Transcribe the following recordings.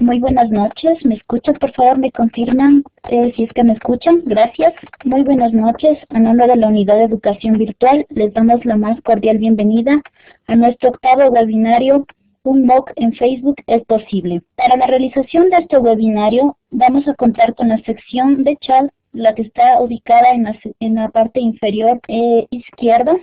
Muy buenas noches, ¿me escuchan? Por favor, me confirman si es que me escuchan. Gracias. Muy buenas noches. A nombre de la Unidad de Educación Virtual, les damos la más cordial bienvenida a nuestro octavo webinario, Un MOOC en Facebook es posible. Para la realización de este webinario, vamos a contar con la sección de chat, la que está ubicada en la parte inferior izquierda.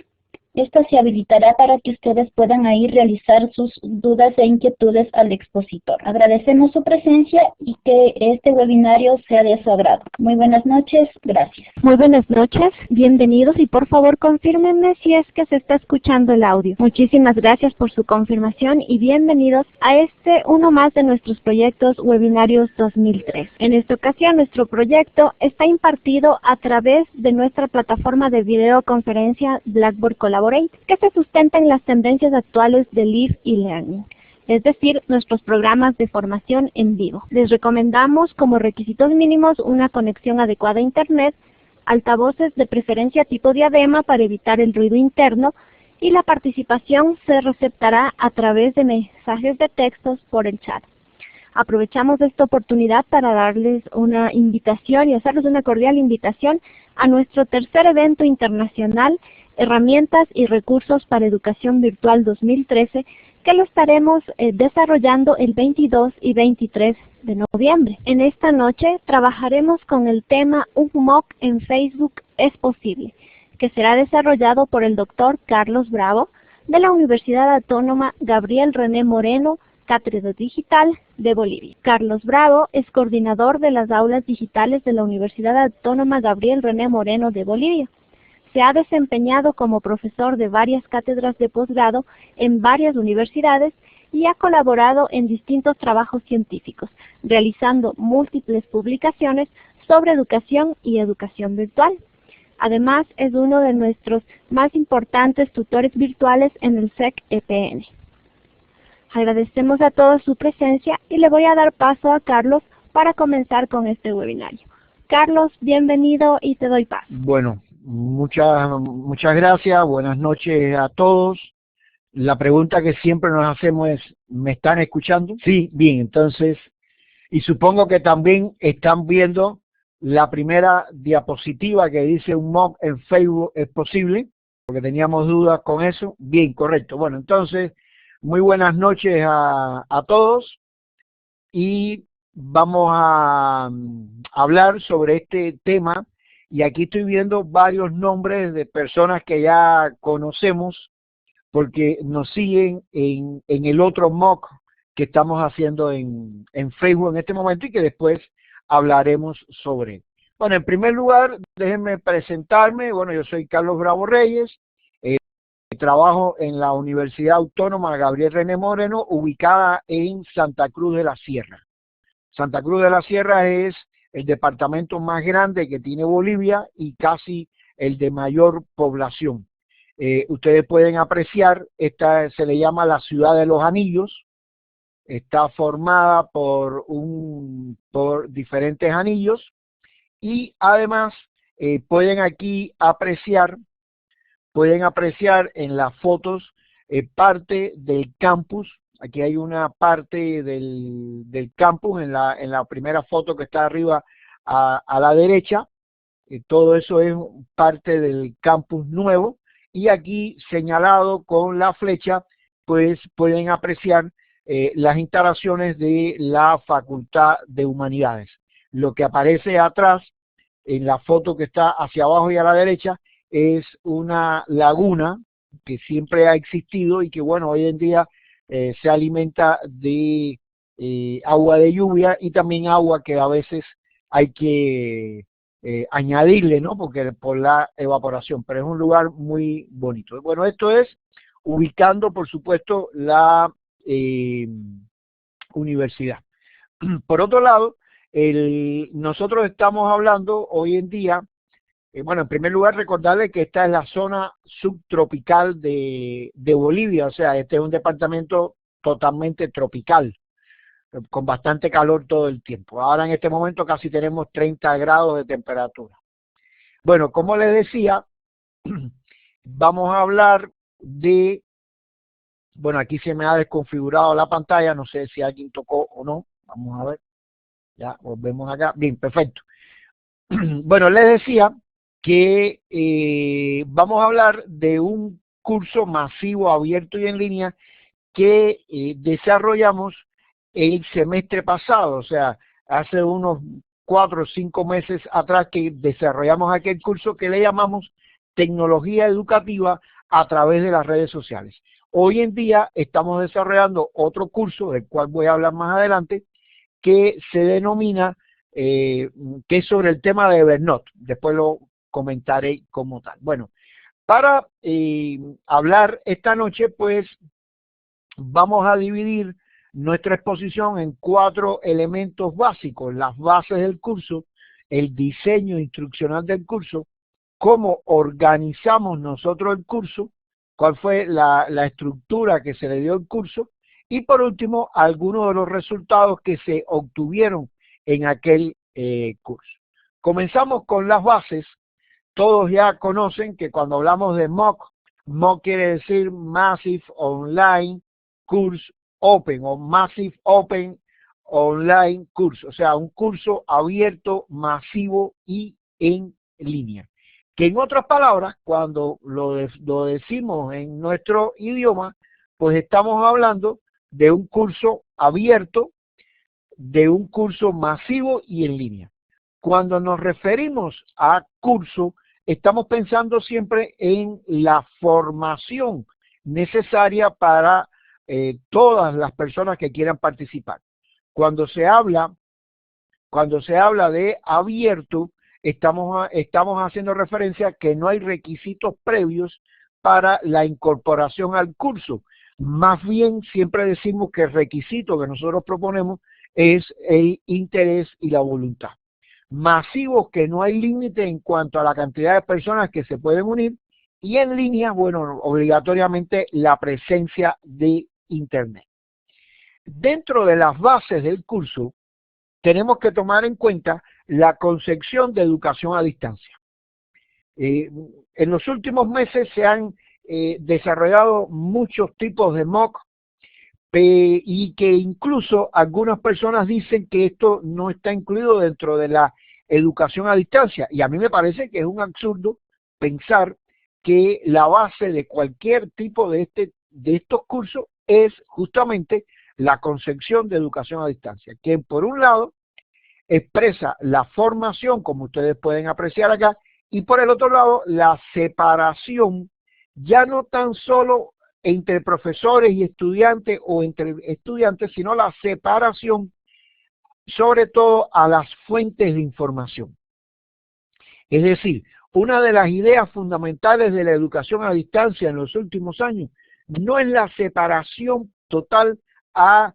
Esta se habilitará para que ustedes puedan ahí realizar sus dudas e inquietudes al expositor. Agradecemos su presencia y que este webinario sea de su agrado. Muy buenas noches, gracias. Muy buenas noches, bienvenidos y por favor confírmenme si es que se está escuchando el audio. Muchísimas gracias por su confirmación y bienvenidos a uno más de nuestros proyectos webinarios 2003. En esta ocasión nuestro proyecto está impartido a través de nuestra plataforma de videoconferencia Blackboard Collaborate, que se sustenta en las tendencias actuales de Live y Learning, es decir, nuestros programas de formación en vivo. Les recomendamos como requisitos mínimos una conexión adecuada a Internet, altavoces de preferencia tipo diadema para evitar el ruido interno, y la participación se receptará a través de mensajes de textos por el chat. Aprovechamos esta oportunidad para darles una invitación y hacerles una cordial invitación a nuestro tercer evento internacional, Herramientas y Recursos para Educación Virtual 2013, que lo estaremos desarrollando el 22 y 23 de noviembre. En esta noche trabajaremos con el tema Un MOOC en Facebook es posible, que será desarrollado por el doctor Carlos Bravo de la Universidad Autónoma Gabriel René Moreno, Cátedra Digital de Bolivia. Carlos Bravo es coordinador de las aulas digitales de la Universidad Autónoma Gabriel René Moreno de Bolivia. Se ha desempeñado como profesor de varias cátedras de posgrado en varias universidades y ha colaborado en distintos trabajos científicos, realizando múltiples publicaciones sobre educación y educación virtual. Además, es uno de nuestros más importantes tutores virtuales en el SEC-EPN. Agradecemos a todos su presencia y le voy a dar paso a Carlos para comenzar con este webinario. Carlos, bienvenido y te doy paso. Bueno, muchas gracias, buenas noches a todos. La pregunta que siempre nos hacemos es, ¿me están escuchando? Sí, bien, entonces, y supongo que también están viendo la primera diapositiva que dice un MOOC en Facebook es posible, porque teníamos dudas con eso. Bien, correcto. Bueno, entonces, muy buenas noches a todos y vamos a hablar sobre este tema. Y aquí estoy viendo varios nombres de personas que ya conocemos porque nos siguen en el otro MOOC que estamos haciendo en Facebook en este momento y que después hablaremos sobre. Bueno, en primer lugar, déjenme presentarme. Bueno, yo soy Carlos Bravo Reyes, trabajo en la Universidad Autónoma Gabriel René Moreno, ubicada en Santa Cruz de la Sierra. Santa Cruz de la Sierra es el departamento más grande que tiene Bolivia y casi el de mayor población. Ustedes pueden apreciar, esta se le llama la Ciudad de los Anillos, está formada por diferentes anillos y además pueden aquí apreciar en las fotos parte del campus. Aquí hay una parte del campus en la primera foto que está arriba a la derecha. Todo eso es parte del campus nuevo. Y aquí señalado con la flecha, pues pueden apreciar las instalaciones de la Facultad de Humanidades. Lo que aparece atrás, en la foto que está hacia abajo y a la derecha, es una laguna que siempre ha existido y que, bueno, hoy en día se alimenta de agua de lluvia y también agua que a veces hay que añadirle, ¿no? Porque por la evaporación, pero es un lugar muy bonito. Bueno, esto es ubicando, por supuesto, la universidad. Por otro lado, nosotros estamos hablando hoy en día, bueno, en primer lugar recordarles que esta es la zona subtropical de Bolivia, o sea, este es un departamento totalmente tropical, con bastante calor todo el tiempo. Ahora en este momento casi tenemos 30 grados de temperatura. Bueno, como les decía, vamos a hablar de, bueno, aquí se me ha desconfigurado la pantalla, no sé si alguien tocó o no, Vamos a ver. Ya, volvemos acá. Bien, perfecto. Bueno, les decía que vamos a hablar de un curso masivo, abierto y en línea que desarrollamos el semestre pasado, o sea, hace unos 4 o 5 meses atrás que desarrollamos aquel curso que le llamamos Tecnología Educativa a través de las redes sociales. Hoy en día estamos desarrollando otro curso, del cual voy a hablar más adelante, que se denomina, que es sobre el tema de Evernote. Después lo comentaré como tal. Bueno, para hablar esta noche, pues vamos a dividir nuestra exposición en 4 elementos básicos: las bases del curso, el diseño instruccional del curso, cómo organizamos nosotros el curso, cuál fue la estructura que se le dio al curso, y por último, algunos de los resultados que se obtuvieron en aquel curso. Comenzamos con las bases. Todos ya conocen que cuando hablamos de MOOC quiere decir Massive Online Course Open o Massive Open Online Course, o sea, un curso abierto, masivo y en línea. Que en otras palabras, cuando lo decimos en nuestro idioma, pues estamos hablando de un curso abierto, de un curso masivo y en línea. Cuando nos referimos a curso, estamos pensando siempre en la formación necesaria para todas las personas que quieran participar. Cuando se habla de abierto, estamos haciendo referencia a que no hay requisitos previos para la incorporación al curso. Más bien, siempre decimos que el requisito que nosotros proponemos es el interés y la voluntad. Masivos, que no hay límite en cuanto a la cantidad de personas que se pueden unir, y en línea, bueno, obligatoriamente la presencia de Internet. Dentro de las bases del curso, tenemos que tomar en cuenta la concepción de educación a distancia. En los últimos meses se han desarrollado muchos tipos de MOOC, y que incluso algunas personas dicen que esto no está incluido dentro de la educación a distancia, y a mí me parece que es un absurdo pensar que la base de cualquier tipo de estos cursos es justamente la concepción de educación a distancia, que por un lado expresa la formación, como ustedes pueden apreciar acá, y por el otro lado la separación, ya no tan solo entre profesores y estudiantes o entre estudiantes, sino la separación sobre todo a las fuentes de información. Es decir, una de las ideas fundamentales de la educación a distancia en los últimos años no es la separación total a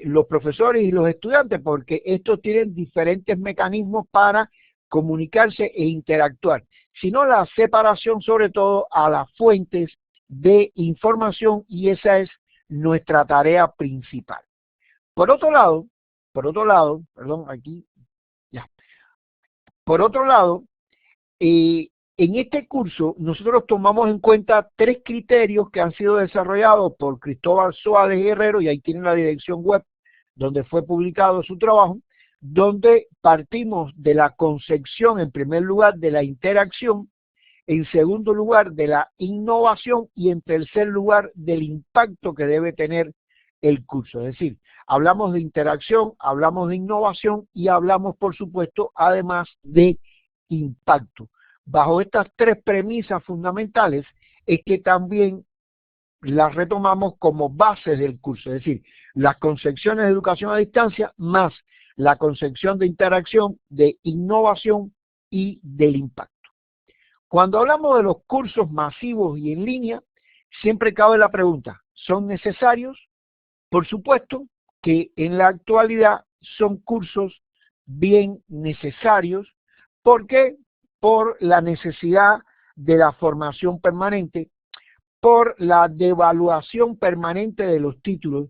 los profesores y los estudiantes, porque estos tienen diferentes mecanismos para comunicarse e interactuar, sino la separación sobre todo a las fuentes de información, y esa es nuestra tarea principal. Por otro lado, perdón, aquí, ya. Por otro lado, en este curso nosotros tomamos en cuenta 3 criterios que han sido desarrollados por Cristóbal Suárez Guerrero, y ahí tienen la dirección web donde fue publicado su trabajo, donde partimos de la concepción, en primer lugar, de la interacción, en segundo lugar, de la innovación, y en tercer lugar, del impacto que debe tener el curso. Es decir, hablamos de interacción, hablamos de innovación y hablamos, por supuesto, además de impacto. Bajo estas 3 premisas fundamentales es que también las retomamos como bases del curso, es decir, las concepciones de educación a distancia más la concepción de interacción, de innovación y del impacto. Cuando hablamos de los cursos masivos y en línea, siempre cabe la pregunta, ¿son necesarios? Por supuesto que en la actualidad son cursos bien necesarios. ¿Por qué? Por la necesidad de la formación permanente, por la devaluación permanente de los títulos,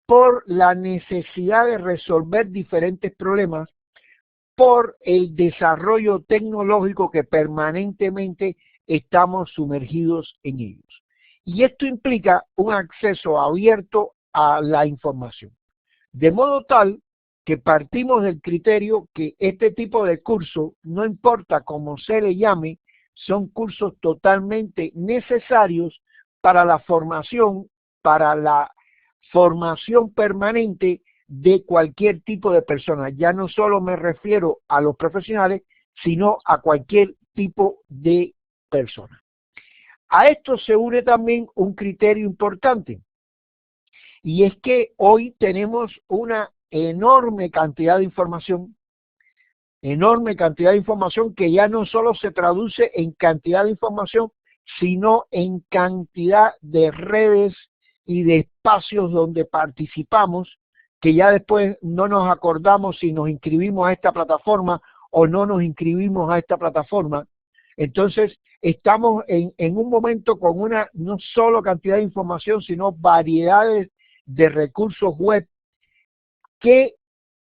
por la necesidad de resolver diferentes problemas, por el desarrollo tecnológico que permanentemente estamos sumergidos en ellos. Y esto implica un acceso abierto a la información. De modo tal que partimos del criterio que este tipo de curso, no importa cómo se le llame, son cursos totalmente necesarios para la formación permanente de cualquier tipo de persona. Ya no solo me refiero a los profesionales, sino a cualquier tipo de persona. A esto se une también un criterio importante, y es que hoy tenemos una enorme cantidad de información que ya no solo se traduce en cantidad de información, sino en cantidad de redes y de espacios donde participamos, que ya después no nos acordamos si nos inscribimos a esta plataforma o no nos inscribimos a esta plataforma. Entonces, estamos en un momento con una no solo cantidad de información, sino variedades de recursos web que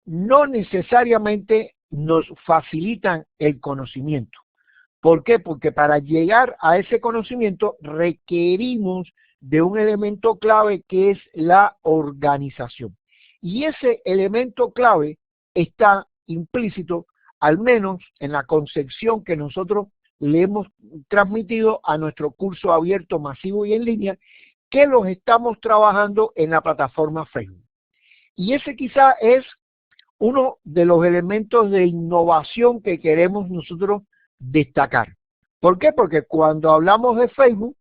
no necesariamente nos facilitan el conocimiento. ¿Por qué? Porque para llegar a ese conocimiento requerimos de un elemento clave que es la organización. Y ese elemento clave está implícito, al menos en la concepción que nosotros le hemos transmitido a nuestro curso abierto, masivo y en línea, que los estamos trabajando en la plataforma Facebook. Y ese quizá es uno de los elementos de innovación que queremos nosotros destacar. ¿Por qué? Porque cuando hablamos de Facebook,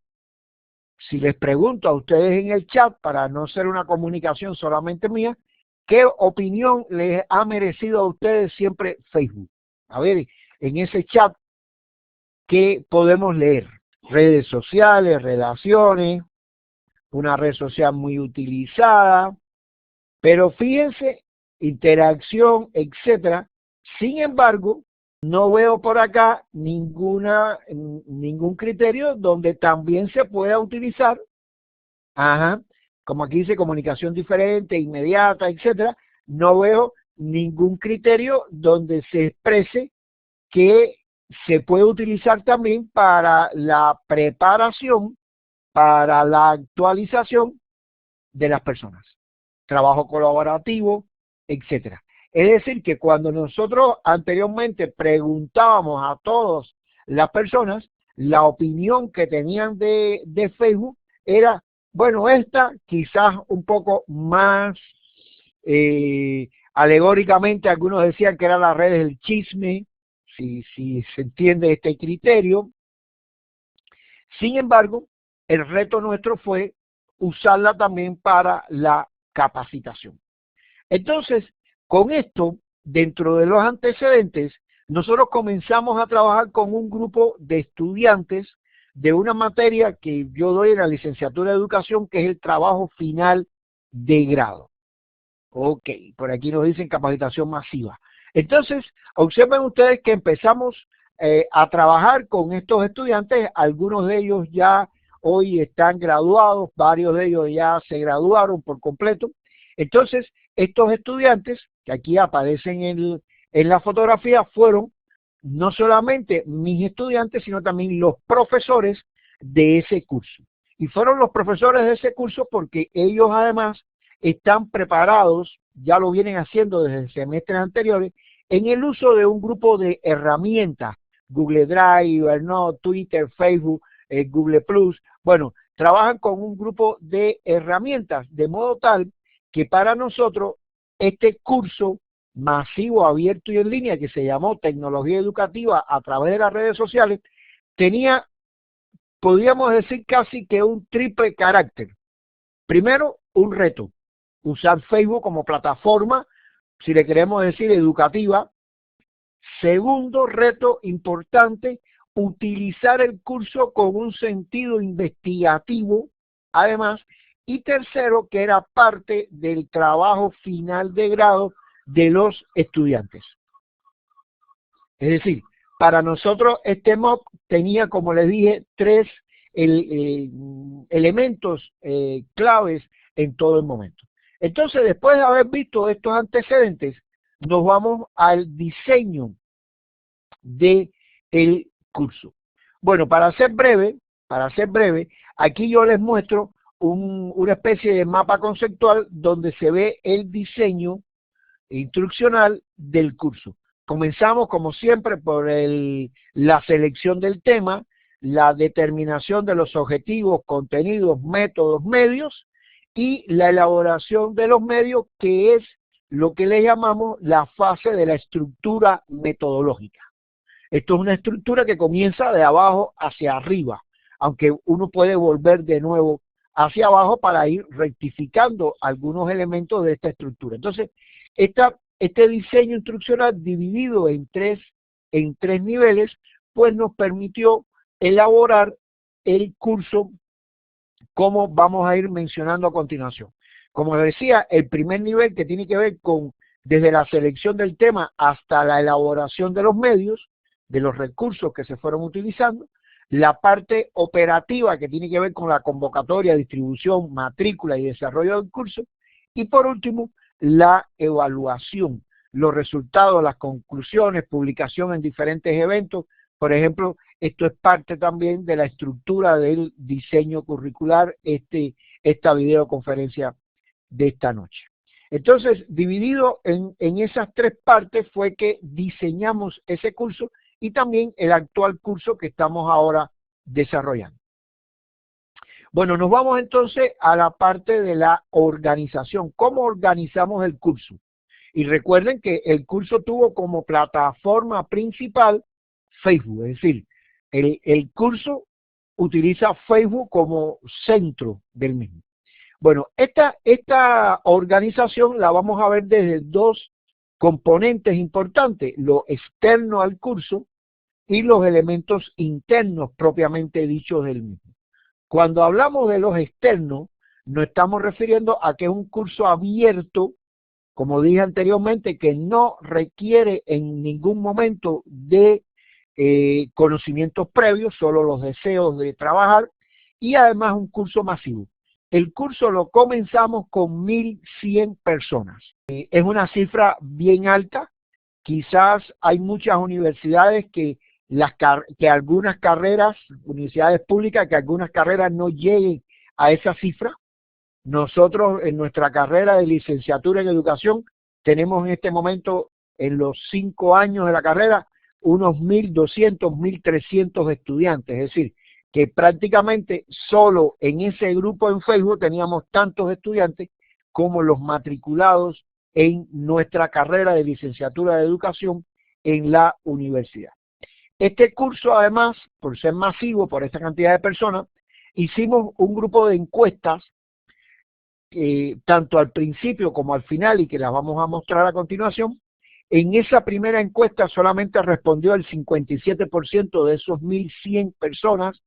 si les pregunto a ustedes en el chat, para no ser una comunicación solamente mía, ¿qué opinión les ha merecido a ustedes siempre Facebook? A ver, en ese chat, ¿qué podemos leer? Redes sociales, relaciones, una red social muy utilizada, pero fíjense, interacción, etcétera. Sin embargo, no veo por acá ningún criterio donde también se pueda utilizar, como aquí dice comunicación diferente, inmediata, etcétera. No veo ningún criterio donde se exprese que se puede utilizar también para la preparación, para la actualización de las personas, trabajo colaborativo, etcétera. Es decir, que cuando nosotros anteriormente preguntábamos a todas las personas, la opinión que tenían de Facebook era, bueno, esta quizás un poco más alegóricamente, algunos decían que eran las redes del chisme, si se entiende este criterio. Sin embargo, el reto nuestro fue usarla también para la capacitación. Entonces, con esto, dentro de los antecedentes, nosotros comenzamos a trabajar con un grupo de estudiantes de una materia que yo doy en la licenciatura de educación, que es el trabajo final de grado. Ok, por aquí nos dicen capacitación masiva. Entonces, observen ustedes que empezamos a trabajar con estos estudiantes, algunos de ellos ya hoy están graduados, varios de ellos ya se graduaron por completo. Entonces, estos estudiantes que aquí aparecen en la fotografía fueron no solamente mis estudiantes, sino también los profesores de ese curso. Y fueron los profesores de ese curso porque ellos además están preparados, ya lo vienen haciendo desde semestres anteriores, en el uso de un grupo de herramientas, Google Drive, Evernote, Twitter, Facebook, Google Plus. Bueno, trabajan con un grupo de herramientas, de modo tal que para nosotros este curso masivo, abierto y en línea, que se llamó Tecnología Educativa a través de las redes sociales, tenía, podríamos decir casi que un triple carácter. Primero, un reto, usar Facebook como plataforma, si le queremos decir educativa. Segundo reto importante, utilizar el curso con un sentido investigativo, además. Y tercero, que era parte del trabajo final de grado de los estudiantes. Es decir, para nosotros este MOOC tenía, como les dije, tres elementos claves en todo el momento. Entonces, después de haber visto estos antecedentes, nos vamos al diseño del curso. Bueno, para ser breve, aquí yo les muestro una especie de mapa conceptual donde se ve el diseño instruccional del curso. Comenzamos, como siempre, por la selección del tema, la determinación de los objetivos, contenidos, métodos, medios y la elaboración de los medios, que es lo que le llamamos la fase de la estructura metodológica. Esto es una estructura que comienza de abajo hacia arriba, aunque uno puede volver de nuevo hacia abajo para ir rectificando algunos elementos de esta estructura. Entonces, este diseño instruccional dividido en tres niveles, pues nos permitió elaborar el curso como vamos a ir mencionando a continuación. Como decía, el primer nivel, que tiene que ver con desde la selección del tema hasta la elaboración de los medios, de los recursos que se fueron utilizando, la parte operativa, que tiene que ver con la convocatoria, distribución, matrícula y desarrollo del curso, y por último, la evaluación, los resultados, las conclusiones, publicación en diferentes eventos. Por ejemplo, esto es parte también de la estructura del diseño curricular, esta videoconferencia de esta noche. Entonces, dividido en esas tres partes fue que diseñamos ese curso y también el actual curso que estamos ahora desarrollando. Bueno, nos vamos entonces a la parte de la organización. ¿Cómo organizamos el curso? Y recuerden que el curso tuvo como plataforma principal Facebook, es decir, el curso utiliza Facebook como centro del mismo. Bueno, esta organización la vamos a ver desde dos componentes importantes, lo externo al curso y los elementos internos propiamente dichos del mismo. Cuando hablamos de los externos, nos estamos refiriendo a que es un curso abierto, como dije anteriormente, que no requiere en ningún momento de conocimientos previos, solo los deseos de trabajar, y además un curso masivo. El curso lo comenzamos con 1.100 personas. Es una cifra bien alta. Quizás hay muchas universidades que algunas carreras, universidades públicas, que algunas carreras no lleguen a esa cifra. Nosotros en nuestra carrera de licenciatura en educación tenemos en este momento, en los 5 años de la carrera, unos 1.200, 1.300 estudiantes, es decir, que prácticamente solo en ese grupo en Facebook teníamos tantos estudiantes como los matriculados en nuestra carrera de licenciatura de educación en la universidad. Este curso, además, por ser masivo, por esta cantidad de personas, hicimos un grupo de encuestas, tanto al principio como al final, y que las vamos a mostrar a continuación. En esa primera encuesta solamente respondió el 57% de esos 1.100 personas,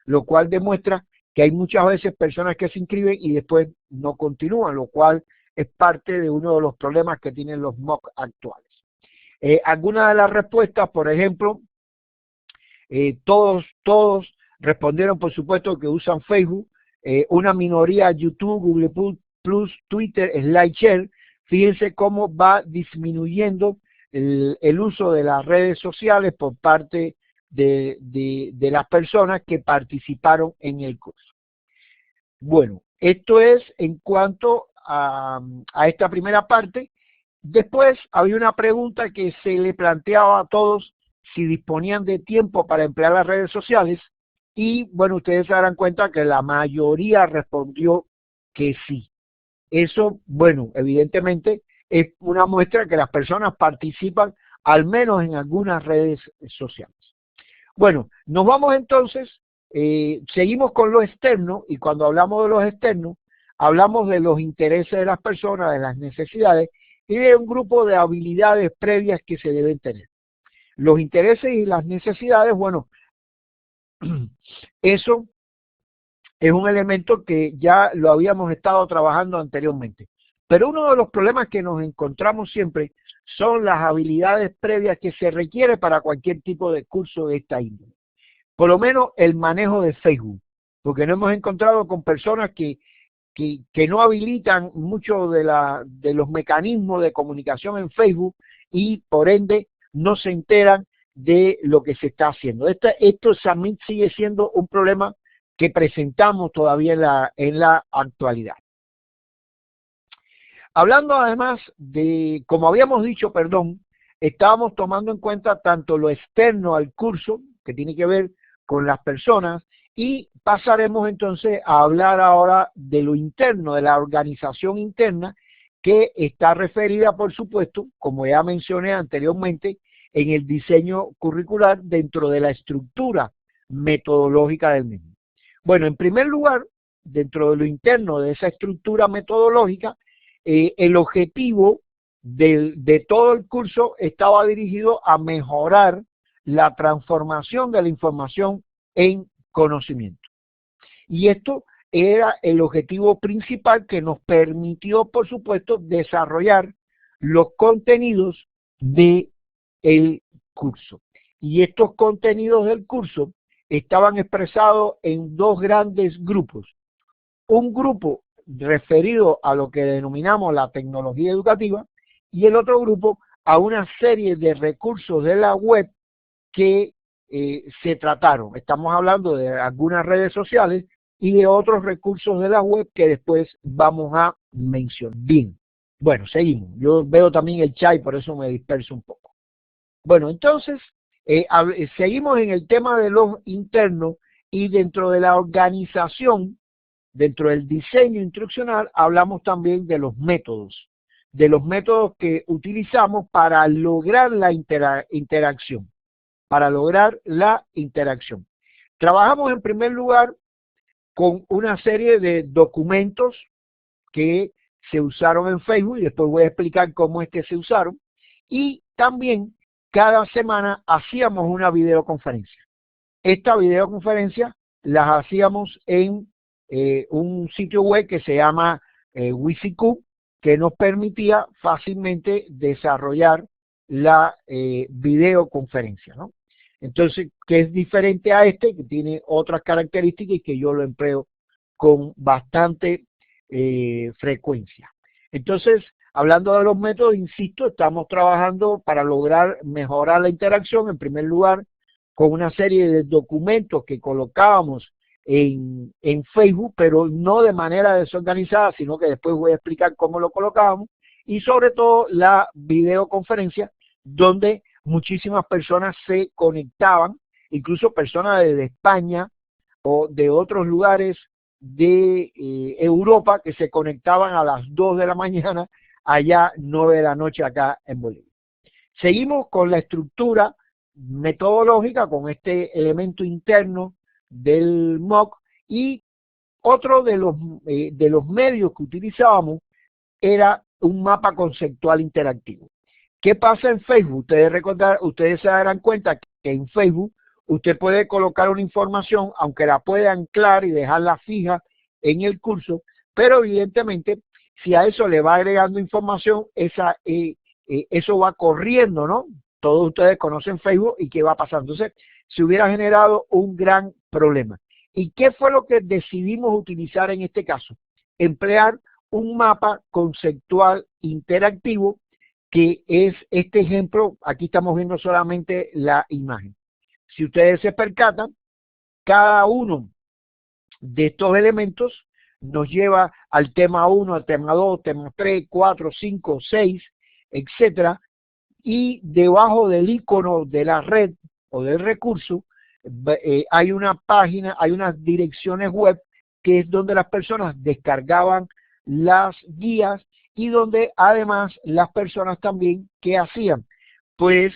lo cual demuestra que hay muchas veces personas que se inscriben y después no continúan, lo cual es parte de uno de los problemas que tienen los MOOC actuales. Algunas de las respuestas, por ejemplo, todos respondieron, por supuesto, que usan Facebook, una minoría YouTube, Google Plus, Twitter, SlideShare. Fíjense cómo va disminuyendo el uso de las redes sociales por parte de las personas que participaron en el curso. Bueno, esto es en cuanto a esta primera parte. Después había una pregunta que se le planteaba a todos si disponían de tiempo para emplear las redes sociales, y bueno, ustedes se darán cuenta que la mayoría respondió que sí. Eso, bueno, evidentemente es una muestra que las personas participan al menos en algunas redes sociales. Bueno, nos vamos entonces, seguimos con lo externo, y cuando hablamos de los externos, hablamos de los intereses de las personas, de las necesidades y de un grupo de habilidades previas que se deben tener. Los intereses y las necesidades, bueno, eso es un elemento que ya lo habíamos estado trabajando anteriormente. Pero uno de los problemas que nos encontramos siempre son las habilidades previas que se requiere para cualquier tipo de curso de esta índole. Por lo menos el manejo de Facebook, porque nos hemos encontrado con personas que no habilitan mucho de los mecanismos de comunicación en Facebook y por ende no se enteran de lo que se está haciendo. Esto también sigue siendo un problema que presentamos todavía en la actualidad. Hablando además de, como habíamos dicho, perdón, estábamos tomando en cuenta tanto lo externo al curso, que tiene que ver con las personas, y pasaremos entonces a hablar ahora de lo interno, de la organización interna, que está referida, por supuesto, como ya mencioné anteriormente, en el diseño curricular dentro de la estructura metodológica del mismo. Bueno, en primer lugar, dentro de lo interno de esa estructura metodológica, el objetivo de todo el curso estaba dirigido a mejorar la transformación de la información en conocimiento. Y esto era el objetivo principal que nos permitió, por supuesto, desarrollar los contenidos del curso. Y estos contenidos del curso estaban expresados en dos grandes grupos. Un grupo referido a lo que denominamos la tecnología educativa y el otro grupo a una serie de recursos de la web que se trataron. Estamos hablando de algunas redes sociales y de otros recursos de la web que después vamos a mencionar. Bien, bueno, seguimos. Yo veo también el chat y por eso me disperso un poco. Bueno, entonces, seguimos en el tema de los internos y dentro de la organización, dentro del diseño instruccional, hablamos también de los métodos que utilizamos para lograr la interacción. Trabajamos en primer lugar con una serie de documentos que se usaron en Facebook, y después voy a explicar cómo es que se usaron, y también cada semana hacíamos una videoconferencia. Esta videoconferencia las hacíamos en un sitio web que se llama WYSIWYG, que nos permitía fácilmente desarrollar la videoconferencia, ¿no? Entonces, que es diferente a este, que tiene otras características y que yo lo empleo con bastante frecuencia. Entonces, hablando de los métodos, insisto, estamos trabajando para lograr mejorar la interacción, en primer lugar, con una serie de documentos que colocábamos en Facebook, pero no de manera desorganizada, sino que después voy a explicar cómo lo colocábamos, y sobre todo la videoconferencia, donde muchísimas personas se conectaban, incluso personas de España o de otros lugares de Europa que se conectaban a las 2 de la mañana, allá 9 de la noche acá en Bolivia. Seguimos con la estructura metodológica, con este elemento interno del MOOC, y otro de los medios que utilizábamos era un mapa conceptual interactivo. ¿Qué pasa en Facebook? Ustedes se darán cuenta que en Facebook usted puede colocar una información, aunque la puede anclar y dejarla fija en el curso, pero evidentemente si a eso le va agregando información, eso va corriendo, ¿no? Todos ustedes conocen Facebook y qué va pasando. Entonces, se hubiera generado un gran problema. ¿Y qué fue lo que decidimos utilizar en este caso? Emplear un mapa conceptual interactivo, que es este ejemplo. Aquí estamos viendo solamente la imagen. Si ustedes se percatan, cada uno de estos elementos nos lleva al tema 1, al tema 2, tema 3, 4, 5, 6, etcétera, y debajo del icono de la red o del recurso hay una página, hay unas direcciones web que es donde las personas descargaban las guías y donde además las personas también, ¿qué hacían? Pues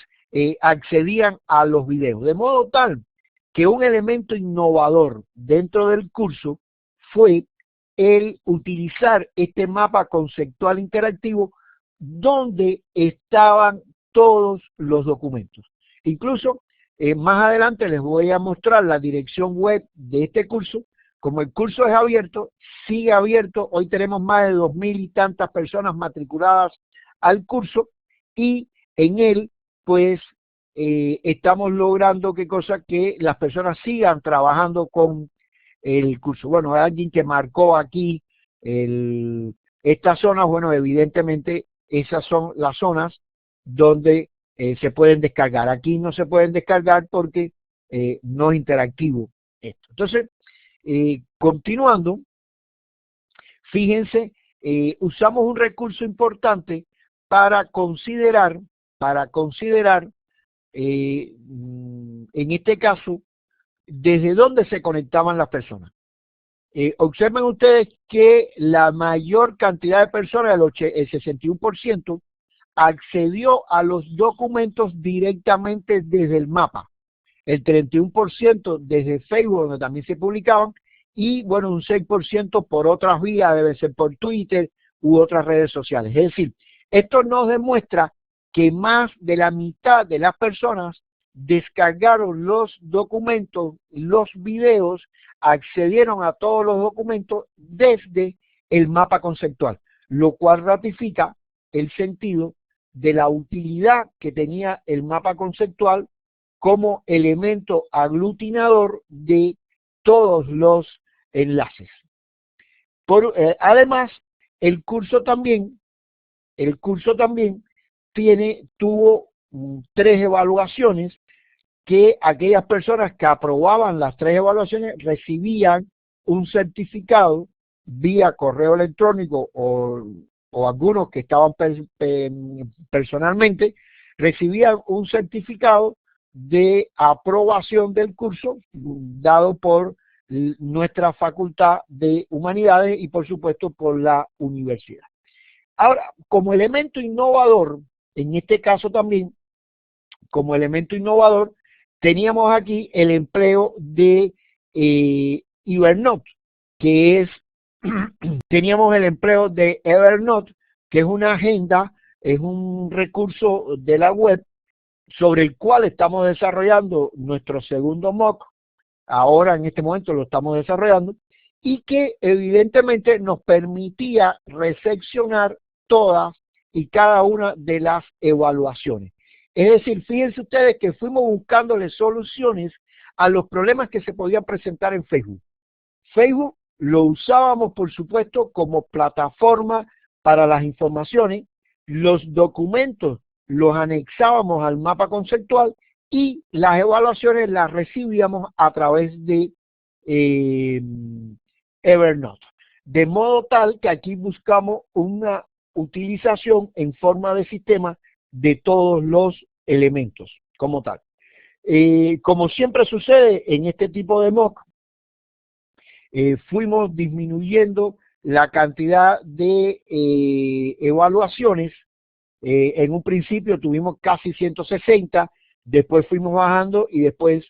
accedían a los videos, de modo tal que un elemento innovador dentro del curso fue el utilizar este mapa conceptual interactivo donde estaban todos los documentos. Incluso más adelante les voy a mostrar la dirección web de este curso. Como el curso es abierto, sigue abierto. Hoy tenemos más de 2000 y tantas personas matriculadas al curso, y en él pues estamos logrando que las personas sigan trabajando con el curso. Bueno, hay alguien que marcó aquí estas zonas. Bueno, evidentemente esas son las zonas donde se pueden descargar. Aquí no se pueden descargar porque no es interactivo esto. Entonces, continuando, fíjense usamos un recurso importante para considerar, en este caso, desde dónde se conectaban las personas. Observen ustedes que la mayor cantidad de personas, el 61%, accedió a los documentos directamente desde el mapa. El 31% desde Facebook, donde también se publicaban, y bueno, un 6% por otras vías, debe ser por Twitter u otras redes sociales. Es decir, esto nos demuestra que más de la mitad de las personas descargaron los documentos, los videos, accedieron a todos los documentos desde el mapa conceptual, lo cual ratifica el sentido de la utilidad que tenía el mapa conceptual como elemento aglutinador de todos los enlaces. Además, el curso también tuvo 3 evaluaciones, que aquellas personas que aprobaban las 3 evaluaciones recibían un certificado vía correo electrónico o algunos que estaban personalmente, recibían un certificado de aprobación del curso dado por nuestra Facultad de Humanidades y por supuesto por la universidad. Ahora, como elemento innovador, en este caso también, como elemento innovador, teníamos aquí el empleo de Evernote, que es, teníamos el empleo de Evernote, que es una agenda, es un recurso de la web sobre el cual estamos desarrollando nuestro segundo MOOC. Ahora en este momento lo estamos desarrollando, y que evidentemente nos permitía recepcionar todas y cada una de las evaluaciones. Es decir, fíjense ustedes que fuimos buscándole soluciones a los problemas que se podían presentar en Facebook. Facebook lo usábamos, por supuesto, como plataforma para las informaciones, los documentos los anexábamos al mapa conceptual y las evaluaciones las recibíamos a través de Evernote. De modo tal que aquí buscamos una utilización en forma de sistema de todos los elementos como tal. Como siempre sucede en este tipo de MOOC, fuimos disminuyendo la cantidad de evaluaciones. En un principio tuvimos casi 160, después fuimos bajando y después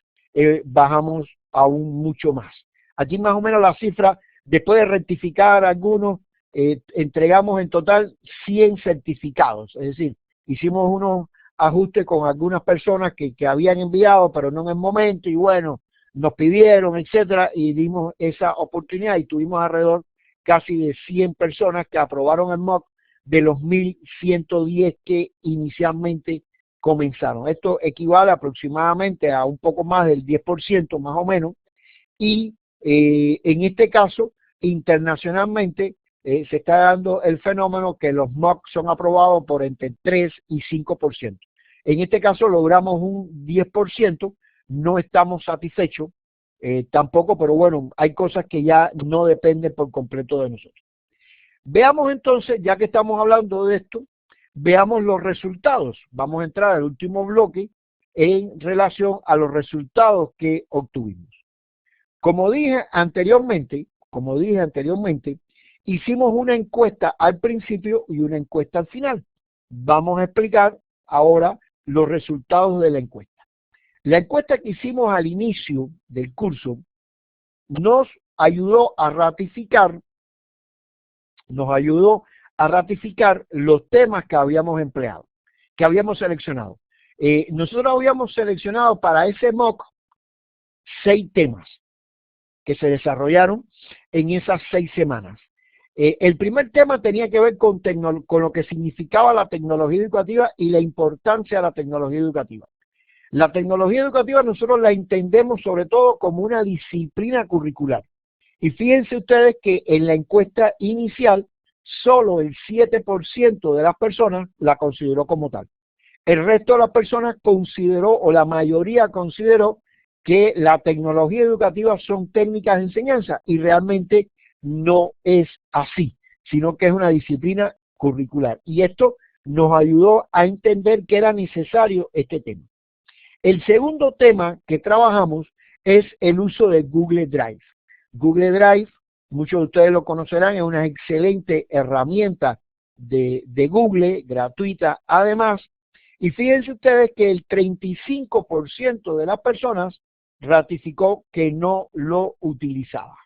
bajamos aún mucho más. Aquí más o menos la cifra, después de rectificar algunos, entregamos en total 100 certificados, es decir, hicimos unos ajustes con algunas personas que habían enviado, pero no en el momento, y bueno, nos pidieron, etcétera, y dimos esa oportunidad y tuvimos alrededor casi de 100 personas que aprobaron el MOOC de los 1.110 que inicialmente comenzaron. Esto equivale aproximadamente a un poco más del 10% más o menos, y en este caso, internacionalmente, se está dando el fenómeno que los MOOC son aprobados por entre 3 y 5%. En este caso logramos un 10%, no estamos satisfechos tampoco, pero bueno, hay cosas que ya no dependen por completo de nosotros. Veamos entonces, ya que estamos hablando de esto, veamos los resultados. Vamos a entrar al último bloque en relación a los resultados que obtuvimos. Como dije anteriormente, hicimos una encuesta al principio y una encuesta al final. Vamos a explicar ahora los resultados de la encuesta. La encuesta que hicimos al inicio del curso nos ayudó a ratificar los temas que habíamos empleado, que habíamos seleccionado. Nosotros habíamos seleccionado para ese MOOC 6 temas que se desarrollaron en esas 6 semanas. El primer tema tenía que ver con lo que significaba la tecnología educativa y la importancia de la tecnología educativa. La tecnología educativa nosotros la entendemos sobre todo como una disciplina curricular. Y fíjense ustedes que en la encuesta inicial, solo el 7% de las personas la consideró como tal. El resto de las personas consideró, o la mayoría consideró, que la tecnología educativa son técnicas de enseñanza, y realmente no es así. sino que es una disciplina curricular. Y esto nos ayudó a entender que era necesario este tema. El segundo tema que trabajamos es el uso de Google Drive. Google Drive, muchos de ustedes lo conocerán, es una excelente herramienta de Google, gratuita además. Y fíjense ustedes que el 35% de las personas ratificó que no lo utilizaba,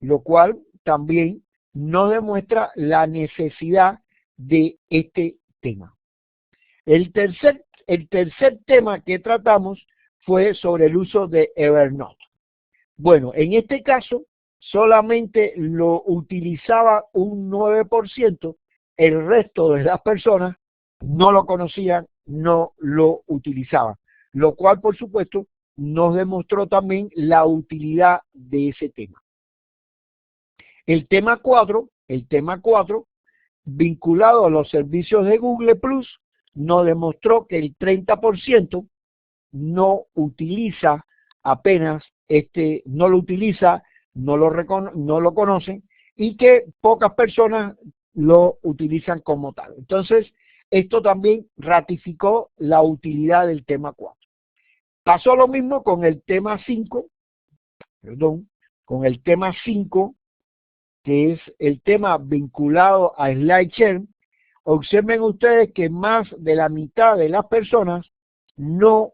lo cual también nos demuestra la necesidad de este tema. El tercer tema que tratamos fue sobre el uso de Evernote. Bueno, en este caso solamente lo utilizaba un 9%, el resto de las personas no lo conocían, no lo utilizaban, lo cual por supuesto nos demostró también la utilidad de ese tema. El tema 4, vinculado a los servicios de Google Plus, nos demostró que el 30% no utiliza apenas no lo utiliza, no lo conocen, y que pocas personas lo utilizan como tal. Entonces, esto también ratificó la utilidad del tema 4. Pasó lo mismo con el tema 5, que es el tema vinculado a SlideShare. Observen ustedes que más de la mitad de las personas no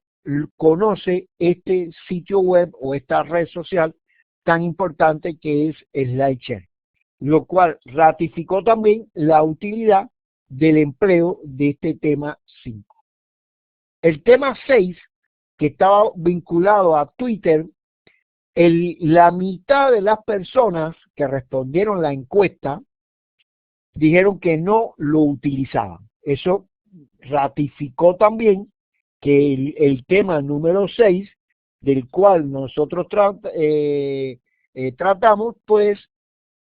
conoce este sitio web o esta red social tan importante que es SlideShare, lo cual ratificó también la utilidad del empleo de este tema 5. El tema 6, que estaba vinculado a Twitter, la mitad de las personas que respondieron la encuesta dijeron que no lo utilizaban. Eso ratificó también que el tema número 6, del cual nosotros tratamos, pues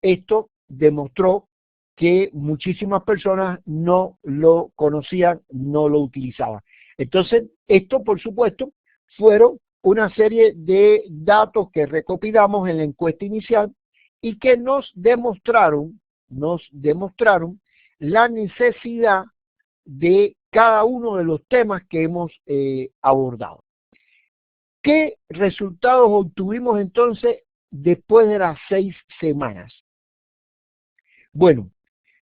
esto demostró que muchísimas personas no lo conocían, no lo utilizaban. Entonces, esto por supuesto fueron una serie de datos que recopilamos en la encuesta inicial y que nos demostraron la necesidad de cada uno de los temas que hemos abordado. ¿Qué resultados obtuvimos entonces después de las 6 semanas? Bueno,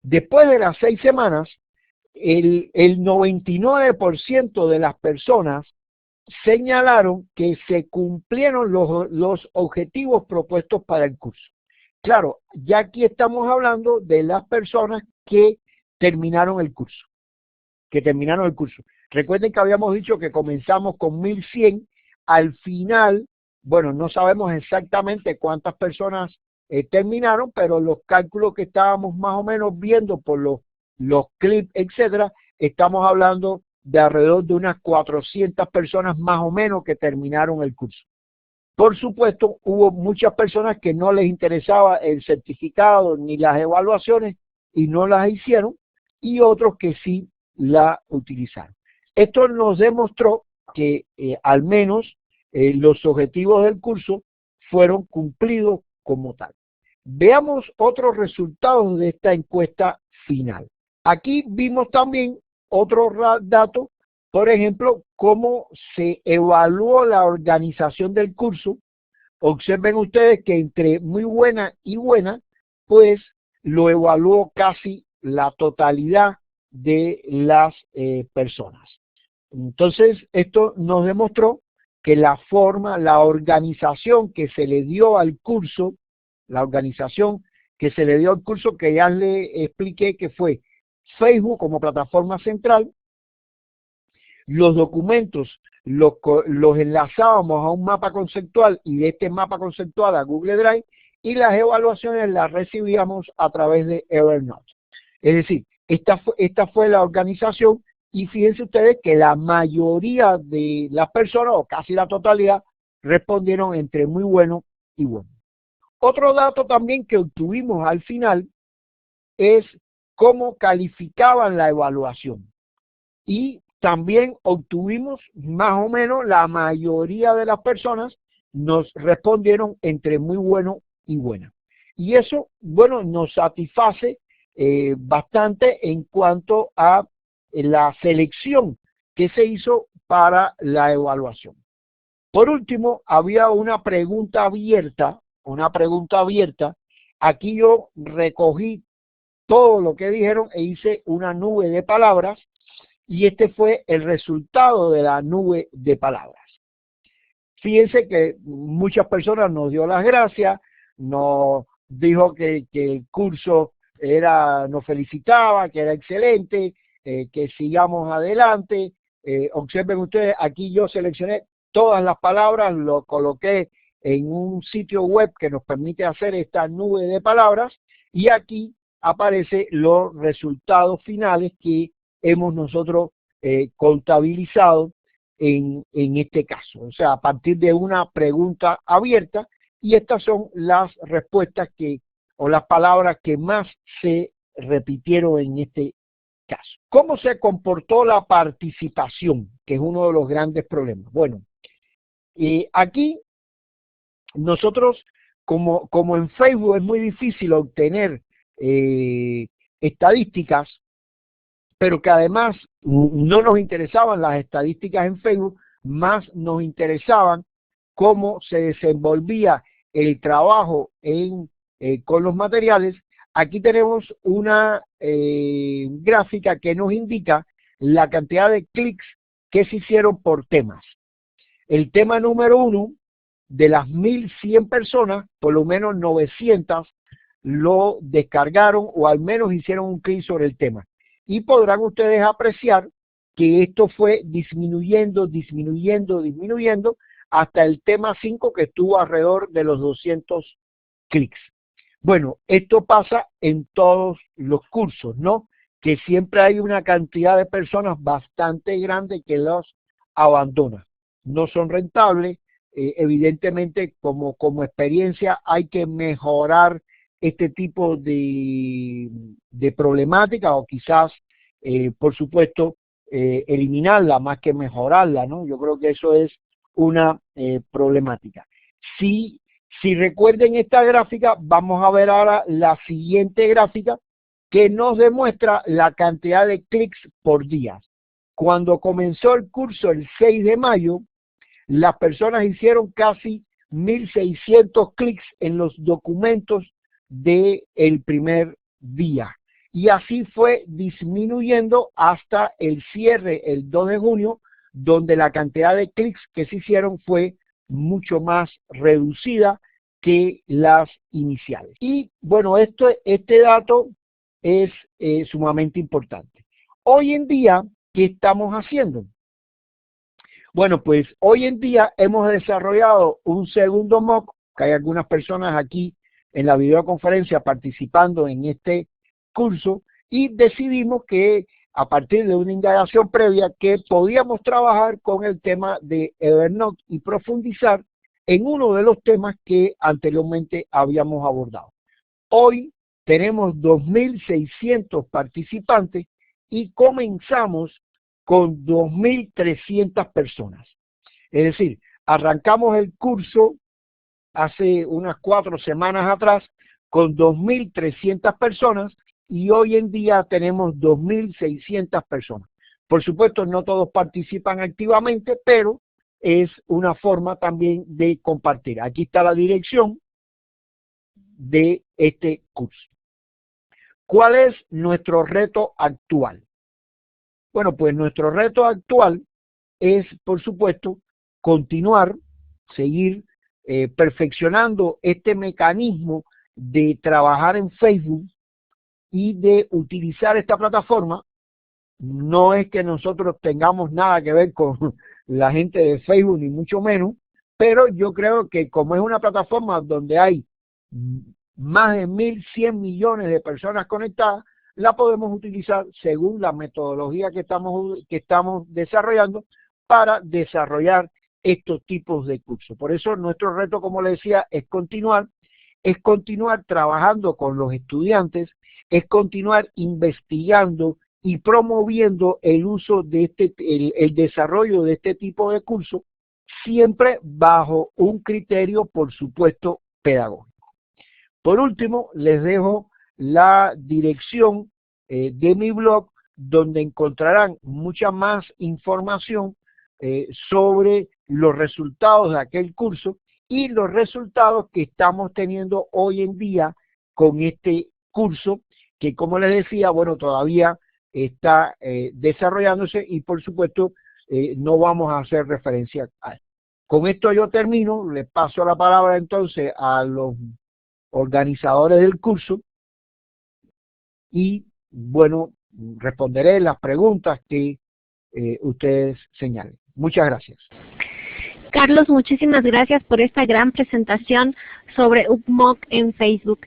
después de las 6 semanas, el 99% de las personas señalaron que se cumplieron los objetivos propuestos para el curso. Claro, ya aquí estamos hablando de las personas que terminaron el curso. Recuerden que habíamos dicho que comenzamos con 1100, al final, bueno, no sabemos exactamente cuántas personas terminaron, pero los cálculos que estábamos más o menos viendo por los clips, etcétera, estamos hablando de alrededor de unas 400 personas más o menos que terminaron el curso. Por supuesto, hubo muchas personas que no les interesaba el certificado ni las evaluaciones y no las hicieron, y otros que sí la utilizaron. Esto nos demostró que al menos los objetivos del curso fueron cumplidos como tal. Veamos otros resultados de esta encuesta final. Aquí vimos también otro dato, por ejemplo, cómo se evaluó la organización del curso. Observen ustedes que entre muy buena y buena, pues lo evaluó casi la totalidad de las personas. Entonces, esto nos demostró que la organización que se le dio al curso, que ya le expliqué que fue Facebook como plataforma central, los documentos los enlazábamos a un mapa conceptual y de este mapa conceptual a Google Drive, y las evaluaciones las recibíamos a través de Evernote. Es decir, esta fue la organización, y fíjense ustedes que la mayoría de las personas, o casi la totalidad, respondieron entre muy bueno y bueno. Otro dato también que obtuvimos al final es cómo calificaban la evaluación. Y también obtuvimos más o menos la mayoría de las personas nos respondieron entre muy bueno y buena. Y eso, bueno, nos satisface bastante en cuanto a la selección que se hizo para la evaluación. Por último, había una pregunta abierta. Aquí yo recogí todo lo que dijeron e hice una nube de palabras y este fue el resultado de la nube de palabras. Fíjense que muchas personas nos dio las gracias, nos dijo que el curso nos felicitaba, que era excelente, que sigamos adelante. Observen ustedes, aquí yo seleccioné todas las palabras, lo coloqué en un sitio web que nos permite hacer esta nube de palabras y aquí aparecen los resultados finales que hemos nosotros contabilizado en este caso. O sea, a partir de una pregunta abierta y estas son las respuestas o las palabras que más se repitieron en este caso. ¿Cómo se comportó la participación? Que es uno de los grandes problemas. Bueno, aquí nosotros, como en Facebook es muy difícil obtener estadísticas, pero que además no nos interesaban las estadísticas en Facebook, más nos interesaban cómo se desenvolvía el trabajo con los materiales. Aquí tenemos una gráfica que nos indica la cantidad de clics que se hicieron por temas. El tema número 1, de las 1.100 personas, por lo menos 900 lo descargaron o al menos hicieron un clic sobre el tema. Y podrán ustedes apreciar que esto fue disminuyendo hasta el tema 5 que estuvo alrededor de los 200 clics. Bueno, esto pasa en todos los cursos, ¿no? Que siempre hay una cantidad de personas bastante grande que los abandona. No son rentables, evidentemente como experiencia hay que mejorar este tipo de problemática o quizás, por supuesto, eliminarla más que mejorarla, ¿no? Yo creo que eso es una problemática. Si recuerden esta gráfica, vamos a ver ahora la siguiente gráfica que nos demuestra la cantidad de clics por día. Cuando comenzó el curso el 6 de mayo, las personas hicieron casi 1.600 clics en los documentos del primer día. Y así fue disminuyendo hasta el cierre el 2 de junio, donde la cantidad de clics que se hicieron fue mucho más reducida que las iniciales. Y bueno, este dato es sumamente importante. Hoy en día, ¿qué estamos haciendo? Bueno, pues hoy en día hemos desarrollado un segundo MOOC, que hay algunas personas aquí en la videoconferencia participando en este curso, y decidimos que a partir de una indagación previa que podíamos trabajar con el tema de Evernote y profundizar en uno de los temas que anteriormente habíamos abordado. Hoy tenemos 2.600 participantes y comenzamos con 2.300 personas. Es decir, arrancamos el curso hace unas 4 semanas atrás con 2.300 personas y hoy en día tenemos 2.600 personas. Por supuesto, no todos participan activamente, pero es una forma también de compartir. Aquí está la dirección de este curso. ¿Cuál es nuestro reto actual? Bueno, pues nuestro reto actual es, por supuesto, seguir perfeccionando este mecanismo de trabajar en Facebook y de utilizar esta plataforma. No es que nosotros tengamos nada que ver con la gente de Facebook, ni mucho menos, pero yo creo que como es una plataforma donde hay más de 1.100 millones de personas conectadas, la podemos utilizar según la metodología que estamos desarrollando para desarrollar estos tipos de cursos. Por eso nuestro reto, como les decía, es continuar trabajando con los estudiantes, es continuar investigando y promoviendo el uso de el desarrollo de este tipo de cursos, siempre bajo un criterio, por supuesto, pedagógico. Por último, les dejo la dirección de mi blog, donde encontrarán mucha más información sobre los resultados de aquel curso y los resultados que estamos teniendo hoy en día con este curso, que como les decía, bueno, todavía está desarrollándose y por supuesto no vamos a hacer referencia a él. Con esto yo termino, le paso la palabra entonces a los organizadores del curso y bueno, responderé las preguntas que ustedes señalen. Muchas gracias. Carlos, muchísimas gracias por esta gran presentación sobre UPMOOC en Facebook.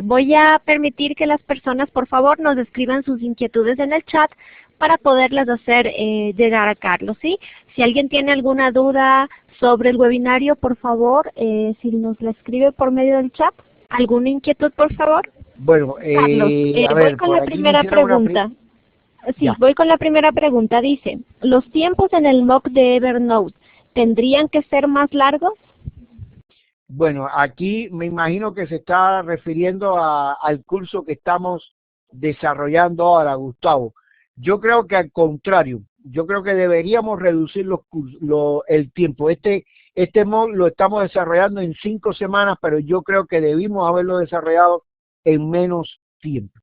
Voy a permitir que las personas, por favor, nos escriban sus inquietudes en el chat para poderlas hacer llegar a Carlos, ¿sí? Si alguien tiene alguna duda sobre el webinario, por favor, si nos la escribe por medio del chat. ¿Alguna inquietud, por favor? Bueno, Carlos, voy con la primera pregunta. Sí, voy con la primera pregunta. Dice, ¿los tiempos en el mock de Evernote tendrían que ser más largos? Bueno, aquí me imagino que se está refiriendo al curso que estamos desarrollando ahora, Gustavo. Yo creo que al contrario, yo creo que deberíamos reducir el tiempo. Este mock lo estamos desarrollando en 5 semanas, pero yo creo que debimos haberlo desarrollado en menos tiempo.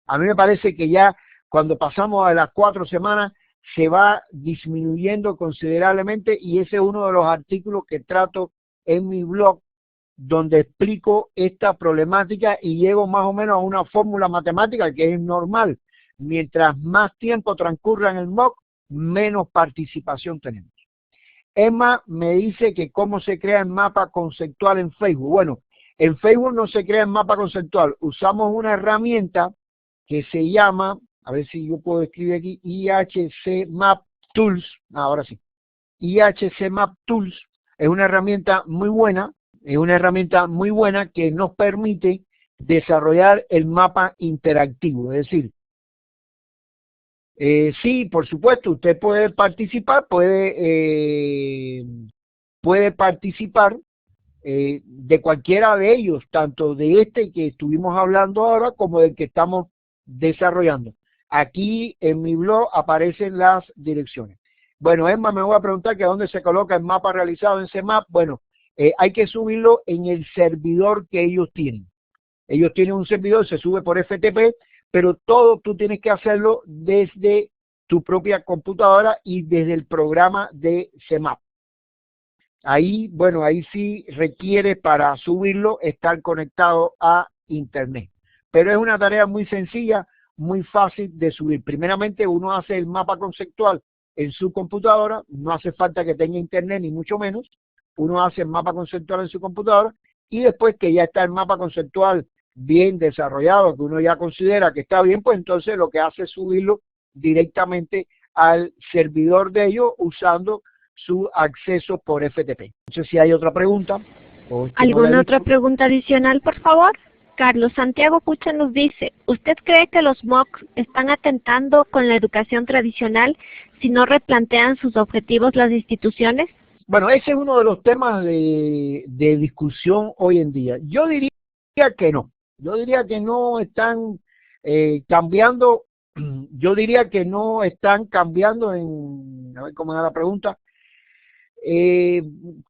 A mí me parece que ya cuando pasamos a las 4 semanas se va disminuyendo considerablemente y ese es uno de los artículos que trato en mi blog donde explico esta problemática y llego más o menos a una fórmula matemática que es normal. Mientras más tiempo transcurra en el mock, menos participación tenemos. Emma me dice que cómo se crea el mapa conceptual en Facebook. Bueno, en Facebook no se crea el mapa conceptual. Usamos una herramienta que se llama, a ver si yo puedo escribir aquí, IHC Map Tools. Ahora sí. IHC Map Tools es una herramienta muy buena. Es una herramienta muy buena que nos permite desarrollar el mapa interactivo. Es decir, sí, por supuesto, usted puede participar, puede participar de cualquiera de ellos, tanto de este que estuvimos hablando ahora como del que estamos desarrollando. Aquí en mi blog aparecen las direcciones. Bueno, Emma me voy a preguntar que dónde se coloca el mapa realizado en CMAP. Bueno, hay que subirlo en el servidor que ellos tienen. Ellos tienen un servidor, se sube por FTP, pero todo tú tienes que hacerlo desde tu propia computadora y desde el programa de CMAP. Ahí, bueno, ahí sí requiere para subirlo estar conectado a Internet. Pero es una tarea muy sencilla, muy fácil de subir. Primeramente uno hace el mapa conceptual en su computadora, no hace falta que tenga Internet ni mucho menos. Uno hace el mapa conceptual en su computadora y después que ya está el mapa conceptual bien desarrollado, que uno ya considera que está bien, pues entonces lo que hace es subirlo directamente al servidor de ellos usando su acceso por FTP. No sé si hay otra pregunta. ¿Alguna otra pregunta adicional, por favor? Carlos Santiago Pucha nos dice, ¿usted cree que los MOOCs están atentando con la educación tradicional si no replantean sus objetivos las instituciones? Bueno, ese es uno de los temas de discusión hoy en día. Yo diría que no. Yo diría que no están cambiando, yo diría que no están cambiando a ver cómo era la pregunta, que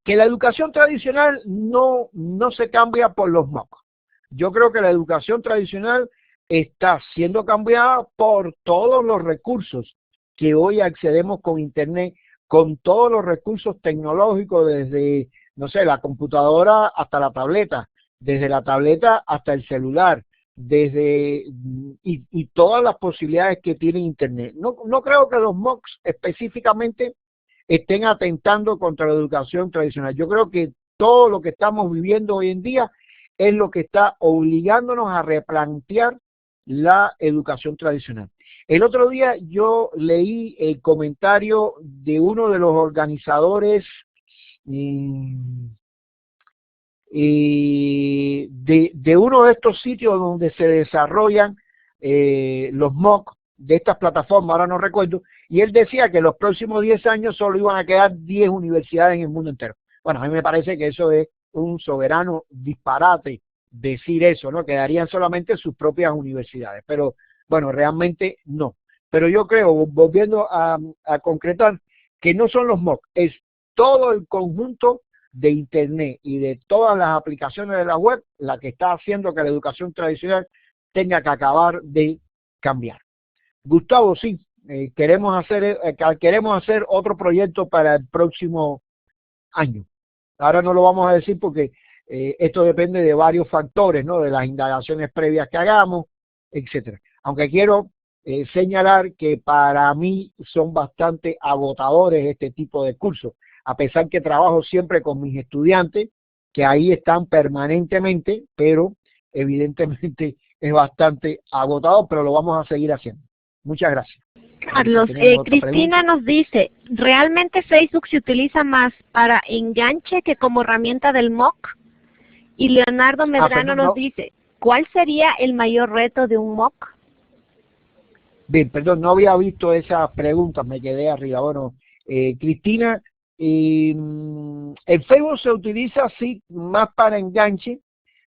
la educación tradicional no se cambia por los MOOC. Yo creo que la educación tradicional está siendo cambiada por todos los recursos que hoy accedemos con Internet, con todos los recursos tecnológicos desde, no sé, la computadora hasta la tableta, desde la tableta hasta el celular, y todas las posibilidades que tiene Internet. No creo que los MOOCs específicamente estén atentando contra la educación tradicional. Yo creo que todo lo que estamos viviendo hoy en día es lo que está obligándonos a replantear la educación tradicional. El otro día yo leí el comentario de uno de los organizadores de uno de estos sitios donde se desarrollan los MOOC de estas plataformas, ahora no recuerdo, y él decía que en los próximos 10 años solo iban a quedar 10 universidades en el mundo entero. Bueno, a mí me parece que eso es un soberano disparate decir eso, ¿no? Quedarían solamente sus propias universidades, pero bueno, realmente no. Pero yo creo, volviendo a concretar, que no son los MOOC, es todo el conjunto de Internet y de todas las aplicaciones de la web la que está haciendo que la educación tradicional tenga que acabar de cambiar. Gustavo, sí, queremos hacer otro proyecto para el próximo año. Ahora no lo vamos a decir porque esto depende de varios factores, ¿no? De las indagaciones previas que hagamos, etcétera. Aunque quiero señalar que para mí son bastante agotadores este tipo de cursos, a pesar que trabajo siempre con mis estudiantes, que ahí están permanentemente, pero evidentemente es bastante agotador, pero lo vamos a seguir haciendo. Muchas gracias. Carlos, Cristina nos dice, ¿realmente Facebook se utiliza más para enganche que como herramienta del MOOC? Y Leonardo Medrano nos dice, ¿cuál sería el mayor reto de un MOOC? Bien, perdón, no había visto esa pregunta, me quedé arriba. Bueno, Cristina, el Facebook se utiliza sí más para enganche,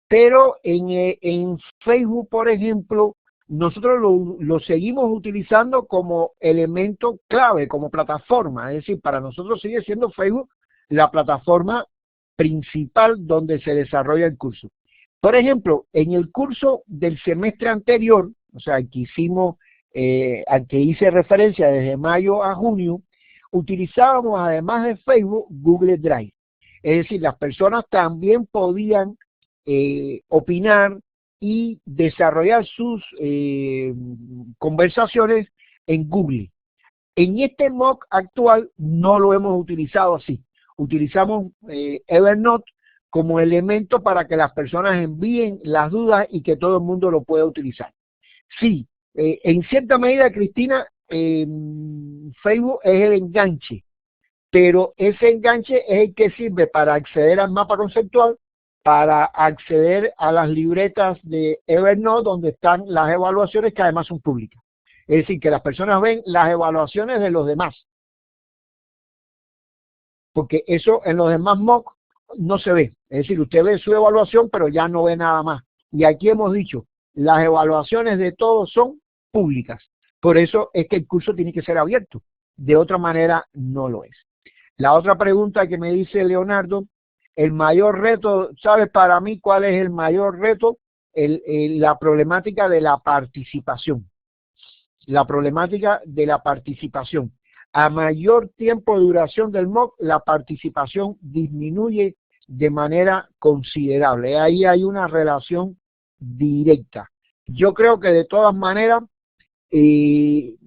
pero en Facebook, por ejemplo, nosotros lo seguimos utilizando como elemento clave, como plataforma. Es decir, para nosotros sigue siendo Facebook la plataforma principal donde se desarrolla el curso. Por ejemplo, en el curso del semestre anterior, o sea, que hicimos, al que hice referencia desde mayo a junio, utilizábamos además de Facebook Google Drive. Es decir, las personas también podían opinar y desarrollar sus conversaciones en Google. En este MOOC actual no lo hemos utilizado así. Utilizamos Evernote como elemento para que las personas envíen las dudas y que todo el mundo lo pueda utilizar. Sí, en cierta medida, Cristina, Facebook es el enganche, pero ese enganche es el que sirve para acceder al mapa conceptual, para acceder a las libretas de Evernote donde están las evaluaciones que además son públicas. Es decir, que las personas ven las evaluaciones de los demás. Porque eso en los demás MOOC no se ve. Es decir, usted ve su evaluación, pero ya no ve nada más. Y aquí hemos dicho, las evaluaciones de todos son públicas. Por eso es que el curso tiene que ser abierto. De otra manera, no lo es. La otra pregunta que me dice Leonardo, el mayor reto, ¿sabes para mí cuál es el mayor reto? La problemática de la participación. La problemática de la participación. A mayor tiempo de duración del MOOC, la participación disminuye de manera considerable. Ahí hay una relación directa. Yo creo que de todas maneras, el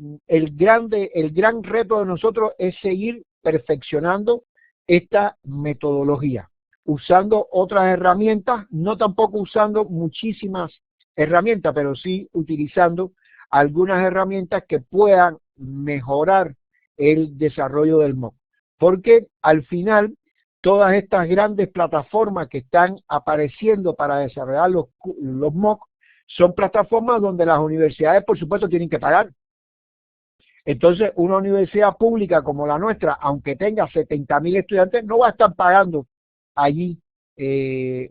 gran reto de nosotros es seguir perfeccionando esta metodología, usando otras herramientas, no tampoco usando muchísimas herramientas, pero sí utilizando algunas herramientas que puedan mejorar el desarrollo del MOOC. Porque al final, todas estas grandes plataformas que están apareciendo para desarrollar los MOOC son plataformas donde las universidades, por supuesto, tienen que pagar. Entonces, una universidad pública como la nuestra, aunque tenga 70.000 estudiantes, no va a estar pagando allí,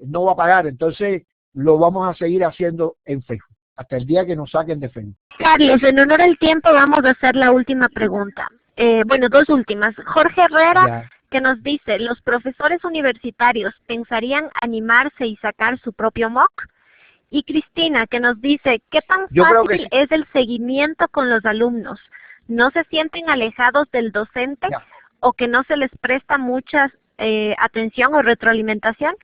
no va a pagar. Entonces, lo vamos a seguir haciendo en Facebook, hasta el día que nos saquen de Facebook. Carlos, en honor al tiempo, vamos a hacer la última pregunta. Bueno, dos últimas. Jorge Herrera, que nos dice, ¿los profesores universitarios pensarían animarse y sacar su propio MOOC? Y Cristina, que nos dice, ¿qué tan fácil es el seguimiento con los alumnos? ¿No se sienten alejados del docente o que no se les presta mucha atención o retroalimentación?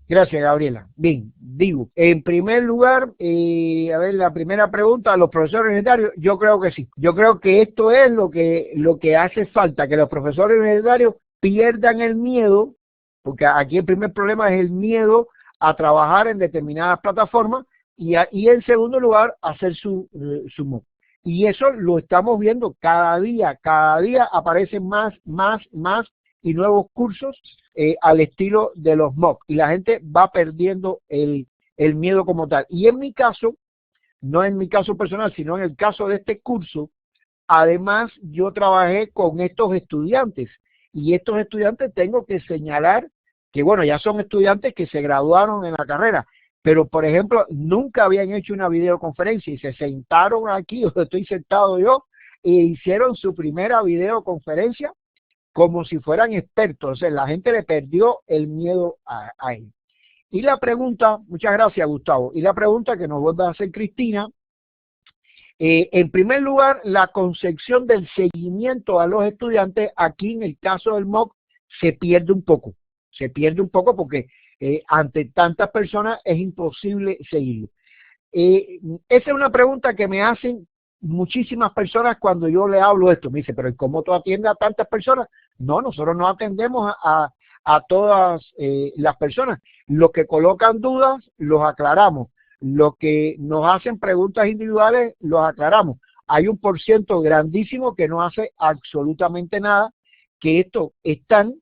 Gracias, Gabriela. Bien, digo, en primer lugar, a ver, la primera pregunta, a los profesores universitarios, yo creo que sí. Yo creo que esto es lo que hace falta, que los profesores universitarios pierdan el miedo, porque aquí el primer problema es el miedo a trabajar en determinadas plataformas y en segundo lugar, hacer su MOOC. Y eso lo estamos viendo cada día aparecen más y nuevos cursos al estilo de los MOOC y la gente va perdiendo el miedo como tal. Y en mi caso, no en mi caso personal, sino en el caso de este curso, además yo trabajé con estos estudiantes y estos estudiantes tengo que señalar que bueno, ya son estudiantes que se graduaron en la carrera, pero por ejemplo, nunca habían hecho una videoconferencia y se sentaron aquí, donde estoy sentado yo, e hicieron su primera videoconferencia como si fueran expertos. O sea, la gente le perdió el miedo a ellos. Y la pregunta, muchas gracias Gustavo, y la pregunta que nos vuelve a hacer Cristina, en primer lugar, la concepción del seguimiento a los estudiantes, aquí en el caso del MOOC, se pierde un poco porque ante tantas personas es imposible seguirlo. Esa es una pregunta que me hacen muchísimas personas cuando yo le hablo de esto. Me dice, pero ¿cómo tú atiendes a tantas personas? No, nosotros no atendemos a todas las personas. Los que colocan dudas, los aclaramos. Los que nos hacen preguntas individuales, los aclaramos. Hay un % grandísimo que no hace absolutamente nada, que estos están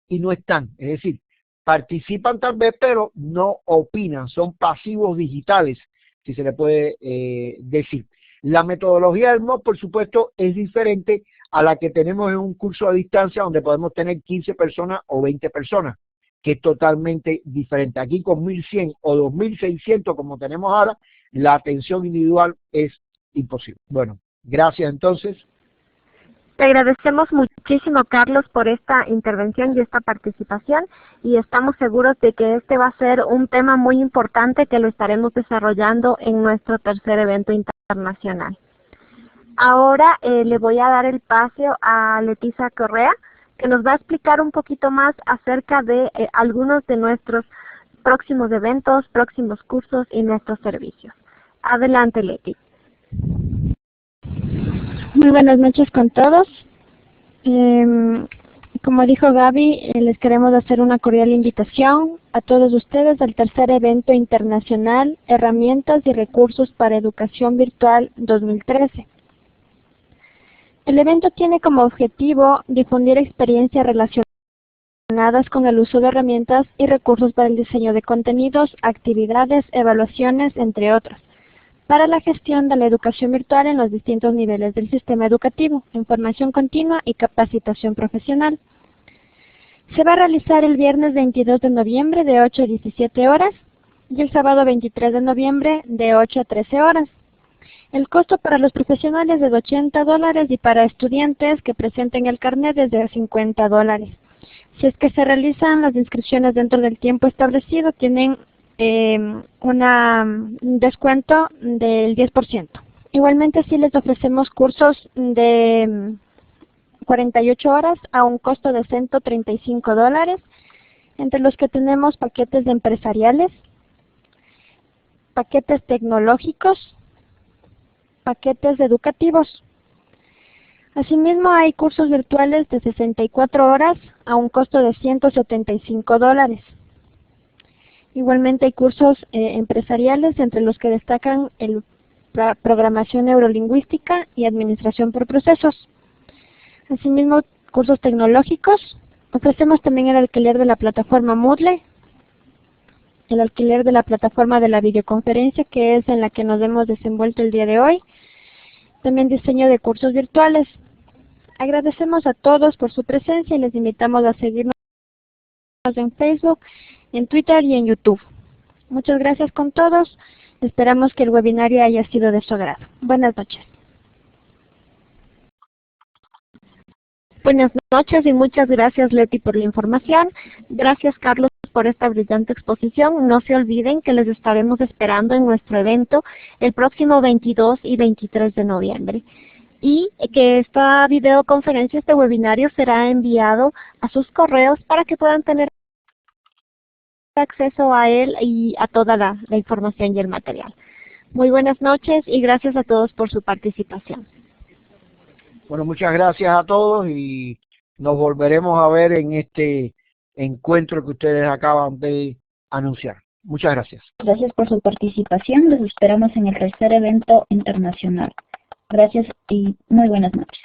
y no están. Es decir, participan tal vez, pero no opinan. Son pasivos digitales, si se le puede decir. La metodología del MOOC, por supuesto, es diferente a la que tenemos en un curso a distancia donde podemos tener 15 personas o 20 personas, que es totalmente diferente. Aquí con 1.100 o 2.600 como tenemos ahora, la atención individual es imposible. Bueno, gracias entonces. Te agradecemos muchísimo, Carlos, por esta intervención y esta participación, y estamos seguros de que este va a ser un tema muy importante que lo estaremos desarrollando en nuestro tercer evento internacional. Ahora le voy a dar el pase a Leticia Correa, que nos va a explicar un poquito más acerca de algunos de nuestros próximos eventos, próximos cursos y nuestros servicios. Adelante, Leti. Muy buenas noches con todos. Como dijo Gaby, les queremos hacer una cordial invitación a todos ustedes al tercer evento internacional Herramientas y Recursos para Educación Virtual 2013. El evento tiene como objetivo difundir experiencias relacionadas con el uso de herramientas y recursos para el diseño de contenidos, actividades, evaluaciones, entre otros, para la gestión de la educación virtual en los distintos niveles del sistema educativo, información continua y capacitación profesional. Se va a realizar el viernes 22 de noviembre de 8 a 17 horas y el sábado 23 de noviembre de 8 a 13 horas. El costo para los profesionales es de $80 y para estudiantes que presenten el carnet es de $50. Si es que se realizan las inscripciones dentro del tiempo establecido, tienen un descuento del 10%. Igualmente, sí les ofrecemos cursos de 48 horas a un costo de $135, entre los que tenemos paquetes empresariales, paquetes tecnológicos, paquetes educativos. Asimismo, hay cursos virtuales de 64 horas a un costo de $175. Igualmente hay cursos empresariales, entre los que destacan el programación neurolingüística y administración por procesos. Asimismo, cursos tecnológicos. Ofrecemos también el alquiler de la plataforma Moodle, el alquiler de la plataforma de la videoconferencia, que es en la que nos hemos desenvuelto el día de hoy. También diseño de cursos virtuales. Agradecemos a todos por su presencia y les invitamos a seguirnos en Facebook, en Twitter y en YouTube. Muchas gracias con todos. Esperamos que el webinario haya sido de su agrado. Buenas noches. Buenas noches y muchas gracias, Leti, por la información. Gracias, Carlos, por esta brillante exposición. No se olviden que les estaremos esperando en nuestro evento el próximo 22 y 23 de noviembre. Y que esta videoconferencia, este webinario, será enviado a sus correos para que puedan tener acceso a él y a toda la información y el material. Muy buenas noches y gracias a todos por su participación. Bueno, muchas gracias a todos y nos volveremos a ver en este encuentro que ustedes acaban de anunciar. Muchas gracias. Gracias por su participación. Los esperamos en el tercer evento internacional. Gracias y muy buenas noches.